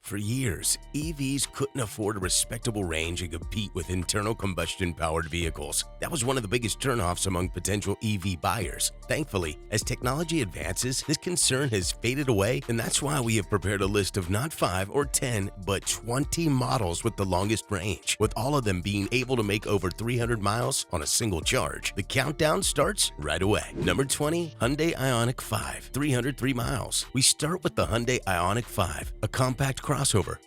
For years, EVs couldn't afford a respectable range and compete with internal combustion-powered vehicles. That was one of the biggest turnoffs among potential EV buyers. Thankfully, as technology advances, this concern has faded away, and that's why we have prepared a list of not 5 or 10, but 20 models with the longest range, with all of them being able to make over 300 miles on a single charge. The countdown starts right away. Number 20, Hyundai IONIQ 5, 303 miles. We start with the Hyundai IONIQ 5, a compact crossover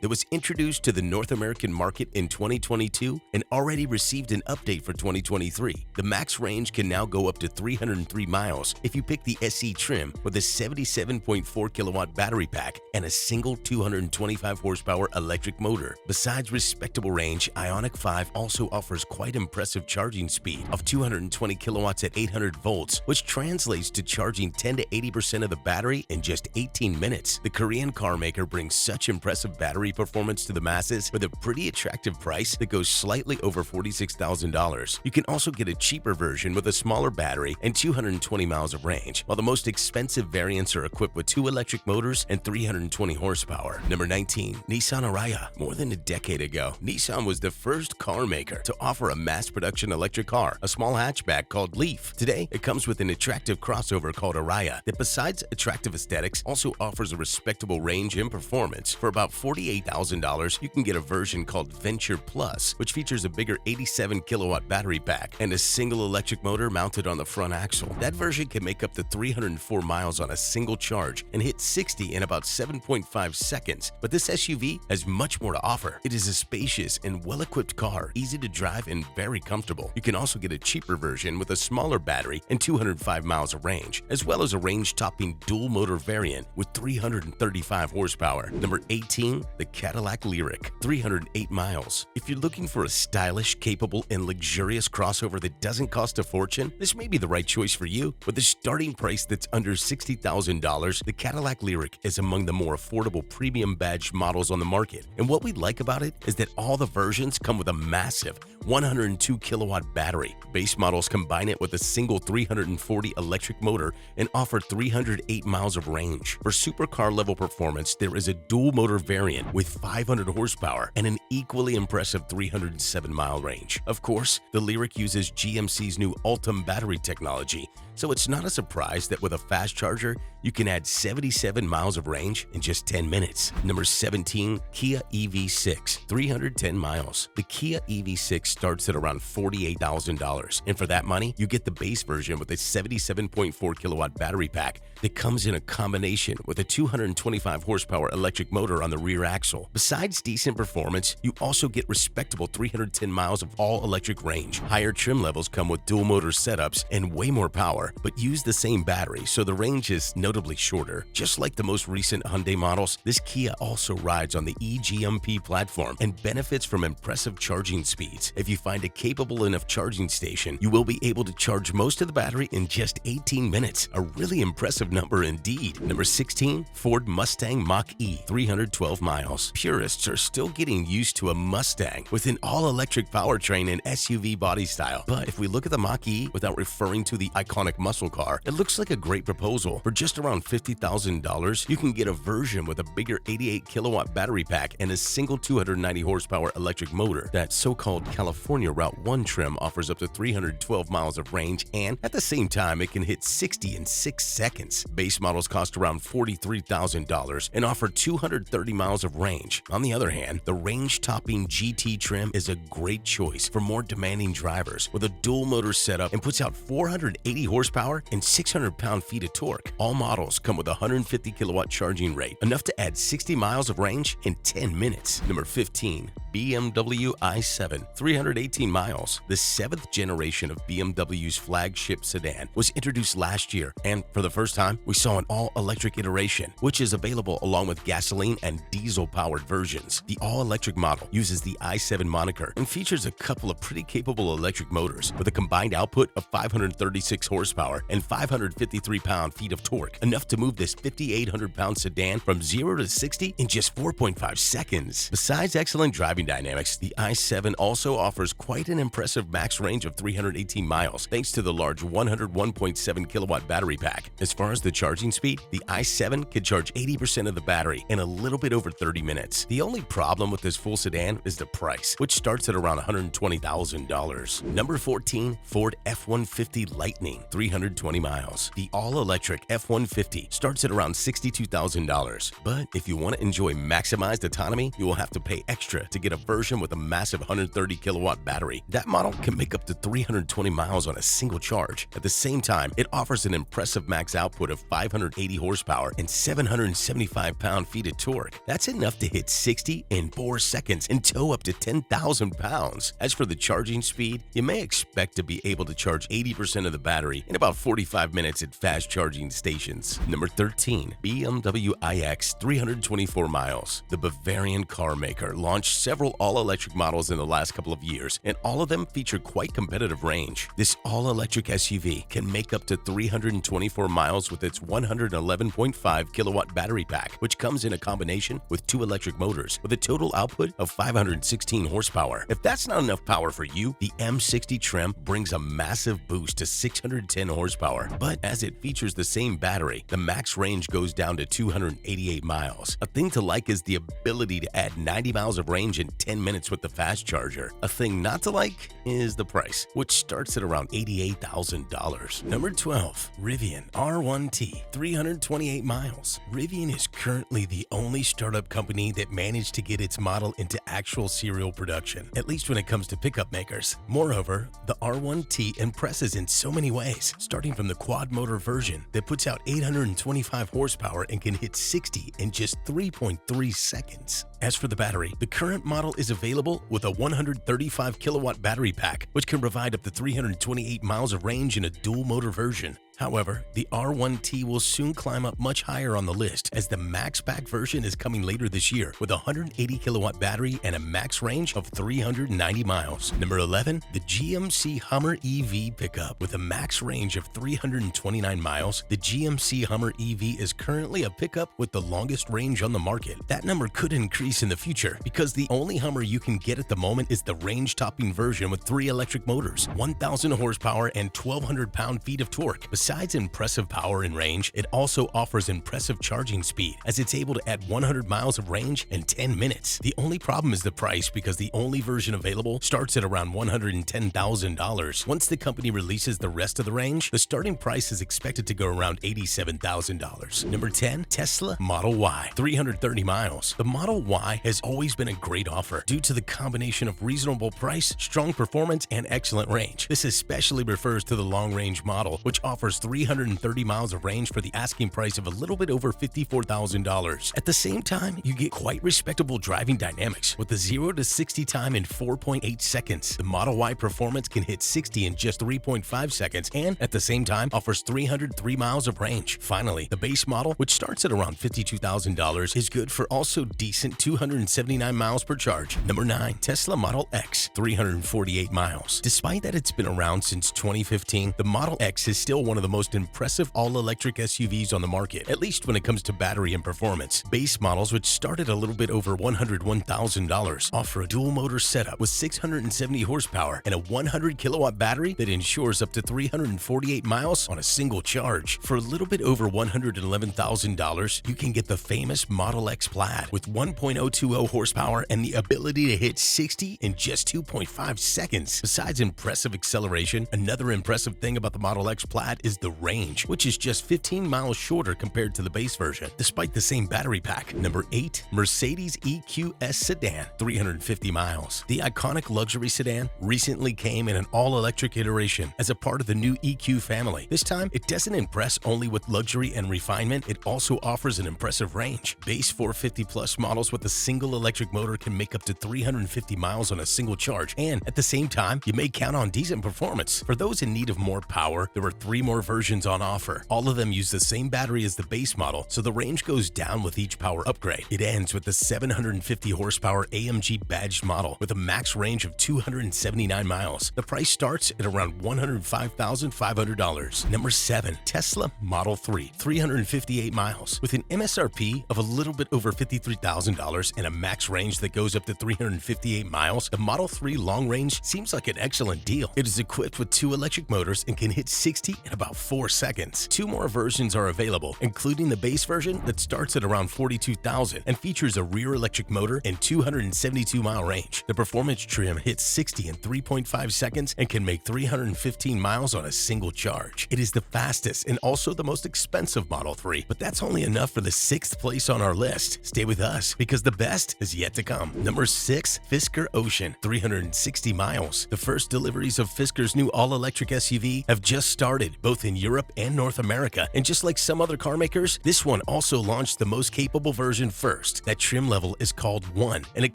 that was introduced to the North American market in 2022 and already received an update for 2023. The max range can now go up to 303 miles if you pick the SE trim with a 77.4 kilowatt battery pack and a single 225 horsepower electric motor. Besides respectable range, IONIQ 5 also offers quite impressive charging speed of 220 kilowatts at 800 volts, which translates to charging 10 to 80% of the battery in just 18 minutes. The Korean car maker brings such impressive battery performance to the masses with a pretty attractive price that goes slightly over $46,000. You can also get a cheaper version with a smaller battery and 220 miles of range, while the most expensive variants are equipped with 2 electric motors and 320 horsepower. Number 19, Nissan ARIYA. More than a decade ago, Nissan was the first car maker to offer a mass-production electric car, a small hatchback called Leaf. Today, it comes with an attractive crossover called ARIYA that, besides attractive aesthetics, also offers a respectable range and performance. For about $48,000, you can get a version called Venture Plus, which features a bigger 87 kilowatt battery pack and a single electric motor mounted on the front axle. That version can make up to 304 miles on a single charge and hit 60 in about 7.5 seconds. But this SUV has much more to offer. It is a spacious and well-equipped car, easy to drive and very comfortable. You can also get a cheaper version with a smaller battery and 205 miles of range, as well as a range-topping dual-motor variant with 335 horsepower. Number 18, the CADILLAC LYRIQ, 308 miles. If you're looking for a stylish, capable, and luxurious crossover that doesn't cost a fortune, this may be the right choice for you. With a starting price that's under $60,000, the CADILLAC LYRIQ is among the more affordable premium badge models on the market. And what we like about it is that all the versions come with a massive 102 kilowatt battery. Base models combine it with a single 340 electric motor and offer 308 miles of range. For supercar level performance, there is a dual motor variant with 500 horsepower and an equally impressive 307 mile range. Of course, the LYRIQ uses GMC's new Ultium battery technology, so it's not a surprise that with a fast charger, you can add 77 miles of range in just 10 minutes. Number 17, Kia EV6, 310 miles. The Kia EV6 starts at around $48,000, and for that money, you get the base version with a 77.4 kilowatt battery pack that comes in a combination with a 225 horsepower electric motor on the rear axle. Besides decent performance, you also get respectable 310 miles of all-electric range. Higher trim levels come with dual motor setups and way more power, but use the same battery, so the range is notably shorter. Just like the most recent Hyundai models, this Kia also rides on the eGMP platform and benefits from impressive charging speeds. If you find a capable enough charging station, you will be able to charge most of the battery in just 18 minutes, a really impressive number indeed. Number 16, Ford Mustang Mach-E, 312 miles. Purists are still getting used to a Mustang with an all-electric powertrain and SUV body style. But if we look at the Mach-E without referring to the iconic muscle car, it looks like a great proposal. For just around $50,000, you can get a version with a bigger 88 kilowatt battery pack and a single 290 horsepower electric motor. That so-called California Route 1 trim offers up to 312 miles of range, and at the same time, it can hit 60 in 6 seconds. Base models cost around $43,000 and offer 230 miles of range. On the other hand, the range-topping GT trim is a great choice for more demanding drivers with a dual motor setup and puts out 480 horsepower and 600 pound-feet of torque. All models come with a 150 kilowatt charging rate, enough to add 60 miles of range in 10 minutes. Number 15, BMW i7, 318 miles. The 7th generation of BMW's flagship sedan was introduced last year, and for the first time, we saw an all-electric iteration, which is available along with gasoline and diesel-powered versions. The all-electric model uses the i7 moniker and features a couple of pretty capable electric motors with a combined output of 536 horsepower horsepower and 553 pound-feet of torque, enough to move this 5,800-pound sedan from 0 to 60 in just 4.5 seconds. Besides excellent driving dynamics, the i7 also offers quite an impressive max range of 318 miles thanks to the large 101.7 kilowatt battery pack. As far as the charging speed, the i7 can charge 80% of the battery in a little bit over 30 minutes. The only problem with this full sedan is the price, which starts at around $120,000. Number 14, Ford F-150 Lightning, 320 miles. The all-electric F-150 starts at around $62,000. But if you want to enjoy maximized autonomy, you will have to pay extra to get a version with a massive 130 kilowatt battery. That model can make up to 320 miles on a single charge. At the same time, it offers an impressive max output of 580 horsepower and 775 pound-feet of torque. That's enough to hit 60 in 4 seconds and tow up to 10,000 pounds. As for the charging speed, you may expect to be able to charge 80% of the battery in about 45 minutes at fast charging stations. Number 13, BMW iX, 324 miles. The Bavarian car maker launched several all-electric models in the last couple of years, and all of them feature quite competitive range. This all-electric SUV can make up to 324 miles with its 111.5 kilowatt battery pack, which comes in a combination with 2 electric motors with a total output of 516 horsepower. If that's not enough power for you, the M60 trim brings a massive boost to 610 horsepower. But as it features the same battery, the max range goes down to 288 miles. A thing to like is the ability to add 90 miles of range in 10 minutes with the fast charger. A thing not to like is the price, which starts at around $88,000. Number 12, Rivian R1T, 328 miles. Rivian is currently the only startup company that managed to get its model into actual serial production, at least when it comes to pickup makers. Moreover, the R1T impresses in so many ways, starting from the quad-motor version that puts out 825 horsepower and can hit 60 in just 3.3 seconds. As for the battery, the current model is available with a 135 kilowatt battery pack, which can provide up to 328 miles of range in a dual-motor version. However, the R1T will soon climb up much higher on the list as the Max Pack version is coming later this year with a 180 kilowatt battery and a max range of 390 miles. Number 11, the GMC Hummer EV pickup. With a max range of 329 miles, the GMC Hummer EV is currently a pickup with the longest range on the market. That number could increase in the future because the only Hummer you can get at the moment is the range-topping version with 3 electric motors, 1,000 horsepower, and 1,200 pound-feet of torque. Besides impressive power and range, it also offers impressive charging speed as it's able to add 100 miles of range in 10 minutes. The only problem is the price because the only version available starts at around $110,000. Once the company releases the rest of the range, the starting price is expected to go around $87,000. Number 10, Tesla Model Y, 330 miles. The Model Y has always been a great offer due to the combination of reasonable price, strong performance, and excellent range. This especially refers to the long-range model, which offers 330 miles of range for the asking price of a little bit over $54,000. At the same time, you get quite respectable driving dynamics with a 0 to 60 time in 4.8 seconds. The Model Y performance can hit 60 in just 3.5 seconds and at the same time offers 303 miles of range. Finally, the base model, which starts at around $52,000, is good for also decent 279 miles per charge. Number 9, Tesla Model X, 348 miles. Despite that it's been around since 2015, the Model X is still one of the most impressive all-electric SUVs on the market, at least when it comes to battery and performance. Base models, which start at a little bit over $101,000, offer a dual-motor setup with 670 horsepower and a 100 kilowatt battery that ensures up to 348 miles on a single charge. For a little bit over $111,000, you can get the famous Model X Plaid with 1.020 horsepower and the ability to hit 60 in just 2.5 seconds. Besides impressive acceleration, another impressive thing about the Model X Plaid is the range, which is just 15 miles shorter compared to the base version, despite the same battery pack. Number 8, Mercedes EQS Sedan, 350 miles. The iconic luxury sedan recently came in an all-electric iteration as a part of the new EQ family. This time, it doesn't impress only with luxury and refinement, it also offers an impressive range. Base 450 plus models with a single electric motor can make up to 350 miles on a single charge, and at the same time, you may count on decent performance. For those in need of more power, there are 3 more more versions on offer. All of them use the same battery as the base model, so the range goes down with each power upgrade. It ends with the 750 horsepower AMG badged model with a max range of 279 miles. The price starts at around $105,500. Number 7. Tesla Model 3, 358 miles. With an MSRP of a little bit over $53,000 and a max range that goes up to 358 miles, the Model 3 long range seems like an excellent deal. It is equipped with 2 electric motors and can hit 60 in about 4 seconds. 2 more versions are available, including the base version that starts at around $42,000 and features a rear electric motor and 272-mile range. The performance trim hits 60 in 3.5 seconds and can make 315 miles on a single charge. It is the fastest and also the most expensive Model 3, but that's only enough for the 6th place on our list. Stay with us because the best is yet to come. Number 6. FISKER Ocean, 360 miles. The first deliveries of FISKER's new all-electric SUV have just started, both in Europe and North America, and just like some other car makers, this one also launched the most capable version first. That trim level is called 1, and it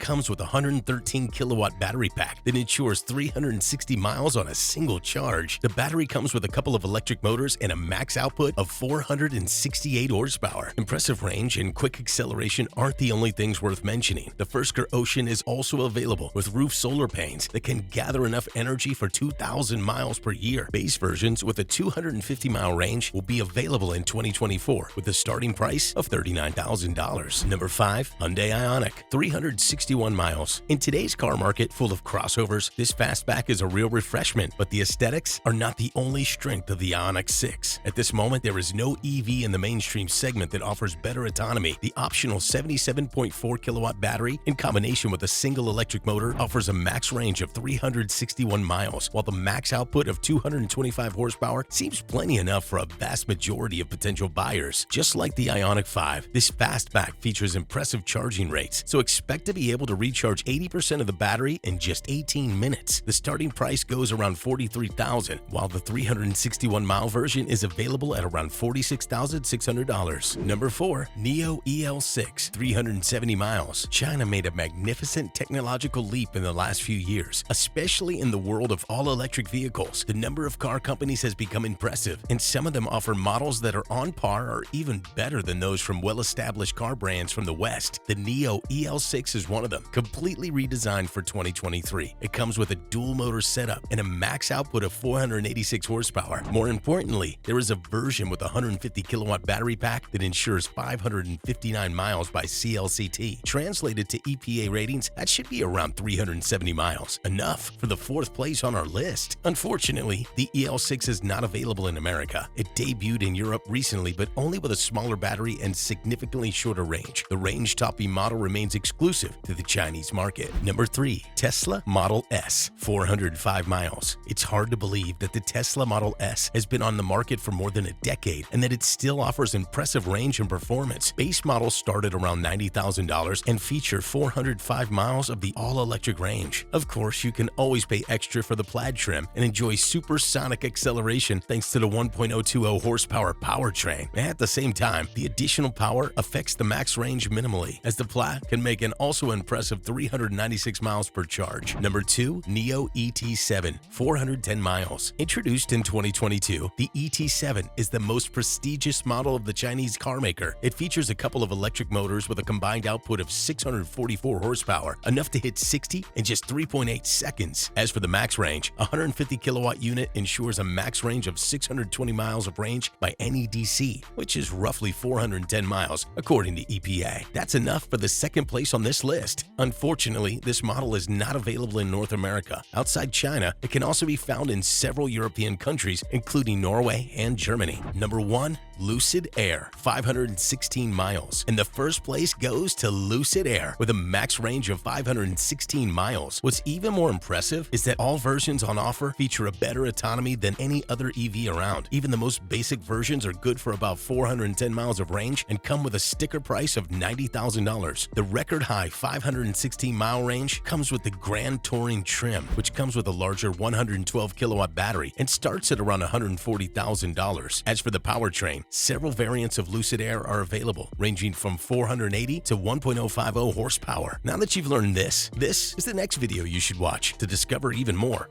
comes with a 113 kilowatt battery pack that ensures 360 miles on a single charge. The battery comes with a couple of electric motors and a max output of 468 horsepower. Impressive range and quick acceleration aren't the only things worth mentioning. The FISKER Ocean is also available with roof solar panes that can gather enough energy for 2,000 miles per year. Base versions with a 250-mile range will be available in 2024 with a starting price of $39,000. Number 5. Hyundai IONIQ, 361 miles. In today's car market full of crossovers, this fastback is a real refreshment, but the aesthetics are not the only strength of the IONIQ 6. At this moment, there is no EV in the mainstream segment that offers better autonomy. The optional 77.4 kilowatt battery in combination with a single electric motor offers a max range of 361 miles, while the max output of 225 horsepower seems plenty enough for a vast majority of potential buyers. Just like the IONIQ 5, this fastback features impressive charging rates, so expect to be able to recharge 80% of the battery in just 18 minutes. The starting price goes around $43,000, while the 361-mile version is available at around $46,600. Number 4. NIO EL6, 370 miles. China made a magnificent technological leap in the last few years, especially in the world of all-electric vehicles. The number of car companies has become impressive, and some of them offer models that are on par or even better than those from well-established car brands from the West. The NIO EL6 is one of them, completely redesigned for 2023. It comes with a dual-motor setup and a max output of 486 horsepower. More importantly, there is a version with a 150 kilowatt battery pack that ensures 559 miles by CLCT. Translated to EPA ratings, that should be around 370 miles, enough for the 4th place on our list. Unfortunately, the EL6 is not available in America. It debuted in Europe recently, but only with a smaller battery and significantly shorter range. The range-topping model remains exclusive to the Chinese market. Number 3. Tesla Model S, 405 miles. It's hard to believe that the Tesla Model S has been on the market for more than a decade and that it still offers impressive range and performance. Base models start at around $90,000 and feature 405 miles of the all-electric range. Of course, you can always pay extra for the plaid trim and enjoy supersonic acceleration thanks to the 1.020 horsepower powertrain. At the same time, the additional power affects the max range minimally, as the plaid can make an also impressive 396 miles per charge. Number 2. NIO ET7, 410 miles. Introduced in 2022, the ET7 is the most prestigious model of the Chinese car maker. It features a couple of electric motors with a combined output of 644 horsepower, enough to hit 60 in just 3.8 seconds. As for the max range, a 150 kilowatt unit ensures a max range of 620 miles of range by NEDC, which is roughly 410 miles according to EPA. That's enough for the 2nd place on this list. Unfortunately, this model is not available in North America. Outside China, it can also be found in several European countries, including Norway and Germany. Number 1. LUCID Air, 516 miles. And the 1st place goes to LUCID Air with a max range of 516 miles. What's even more impressive is that all versions on offer feature a better autonomy than any other EV around. Even the most basic versions are good for about 410 miles of range and come with a sticker price of $90,000. The record high 516-mile range comes with the Grand Touring trim, which comes with a larger 112 kilowatt battery and starts at around $140,000. As for the powertrain, several variants of LUCID Air are available, ranging from 480 to 1.050 horsepower. Now that you've learned this is the next video you should watch to discover even more.